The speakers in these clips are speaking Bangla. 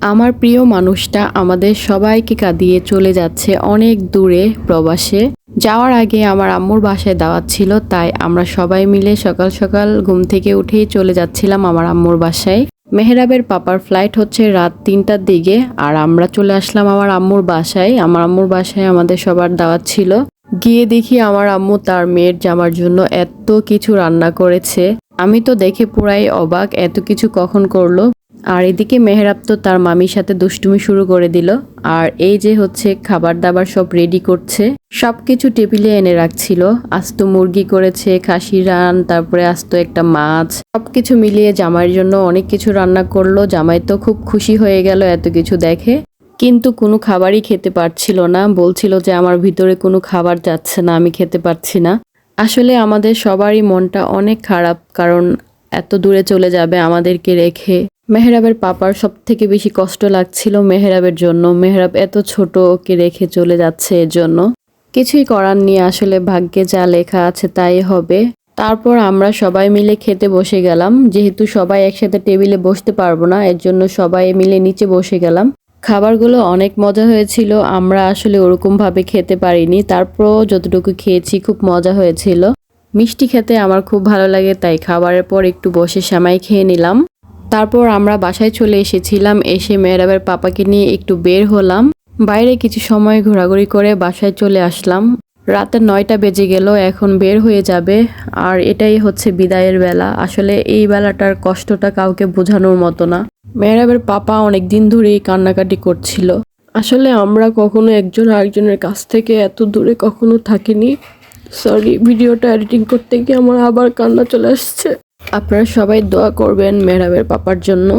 আমার প্রিয় মানুষটা আমাদের সবাইকে কাঁদিয়ে চলে যাচ্ছে অনেক দূরে প্রবাসে। যাওয়ার আগে আমার আম্মুর বাসায় দাওয়াত ছিল, তাই আমরা সবাই মিলে সকাল সকাল ঘুম থেকে উঠেই চলে যাচ্ছিলাম আমার আম্মুর বাসায়। মেহরাবের পাপার ফ্লাইট হচ্ছে রাত 3টার দিকে, আর আমরা চলে আসলাম আমার আম্মুর বাসায়। আমার আম্মুর বাসায় আমাদের সবার দাওয়াত ছিল। গিয়ে দেখি আমার আম্মু তার মেয়ের জামার জন্য এত কিছু রান্না করেছে। আমি তো দেখে পুরাই অবাক, এত কিছু কখন করলো। আর এদিকে মেহরাব তো তার মামির সাথে দুষ্টুমি শুরু করে দিল। আর এই যে হচ্ছে খাবার দাবার সব রেডি করছে, সবকিছু টেবিলে এনে রাখছিল। আস্ত মুরগি করেছে, খাসি রান, তারপরে আস্ত একটা মাছ, সবকিছু মিলিয়ে জামাইয়ের জন্য অনেক কিছু রান্না করলো। জামাই তো খুব খুশি হয়ে গেল এত কিছু দেখে, কিন্তু কোনো খাবারই খেতে পারছিল না। বলছিল যে আমার ভিতরে কোনো খাবার যাচ্ছে না, আমি খেতে পারছি না। আসলে আমাদের সবারই মনটা অনেক খারাপ, কারণ এত দূরে চলে যাবে আমাদেরকে রেখে। মেহরাবের পাপার সব থেকে বেশি কষ্ট লাগছিল মেহরাবের জন্য। মেহরাব এত ছোট, ওকে রেখে চলে যাচ্ছে, এর জন্য কিছুই করার নিয়ে, আসলে ভাগ্যে যা লেখা আছে তাই হবে। তারপর আমরা সবাই মিলে খেতে বসে গেলাম। যেহেতু সবাই একসাথে টেবিলে বসতে পারবো না, এর জন্য সবাই মিলে নিচে বসে গেলাম। খাবারগুলো অনেক মজা হয়েছিল। আমরা আসলে ওরকম ভাবে খেতে পারিনি, তারপরও যতটুকু খেয়েছি খুব মজা হয়েছিল। মিষ্টি খেতে আমার খুব ভালো লাগে, তাই খাবারের পর একটু বসে সেমাই খেয়ে নিলাম। তারপর আমরা বাসায় চলে এসেছিলাম। এসে মেহরাবের পাপাকে নিয়ে একটু বের হলাম, বাইরে কিছু সময় ঘোরাঘুরি করে বাসায় চলে আসলাম। রাতে 9টা বেজে গেল, এখন বের হয়ে যাবে। আর এটাই হচ্ছে বিদায়ের বেলা। আসলে এই বেলাটার কষ্টটা কাউকে বোঝানোর মতো না। মেহরাবের পাপা অনেক দিন ধরেই কান্নাকাটি করছিল। আসলে আমরা কখনো একজন আরেকজনের কাছ থেকে এত দূরে কখনো থাকিনি। সরি, ভিডিওটা এডিটিং করতে গিয়ে আমার আবার কান্না চলে আসছে। আপনারা সবাই দোয়া করবেন মেহরাবের পাপার জন্য।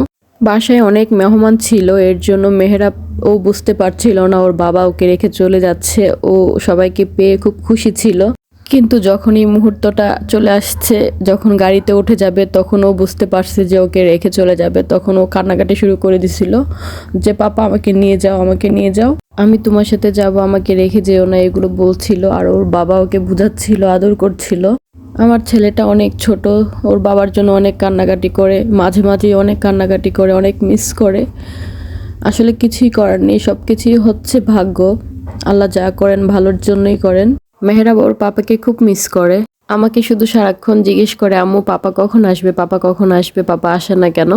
বাসায় অনেক মেহমান ছিল, এর জন্য মেহরাব ও বুঝতে পারছিল না ওর বাবা ওকে রেখে চলে যাচ্ছে। ও সবাইকে পেয়ে খুব খুশি ছিল, কিন্তু যখন এই মুহূর্তটা চলে আসছে, যখন গাড়িতে উঠে যাবে, তখন ও বুঝতে পারছে যে ওকে রেখে চলে যাবে। তখন ও কান্নাকাটি শুরু করে দিছিল যে পাপা আমাকে নিয়ে যাও, আমাকে নিয়ে যাও, আমি তোমার সাথে যাব, আমাকে রেখে যেও না, এগুলো বলছিল। আর ওর বাবা ওকে বুঝাচ্ছিল, আদর করছিল। আমার ছেলেটা অনেক ছোট, ওর বাবার জন্য অনেক কান্নাকাটি করে, মাঝে মাঝে অনেক কান্নাকাটি করে, অনেক মিস করে। আসলে কিছুই করার নেই, সব কিছুই হচ্ছে ভাগ্য। আল্লাহ যা করেন ভালোর জন্যই করেন। মেহরাব ওর পাপাকে খুব মিস করে। আমাকে শুধু সারাক্ষণ জিজ্ঞেস করে, আম্মু পাপা কখন আসবে, পাপা কখন আসবে, পাপা আসে না কেন।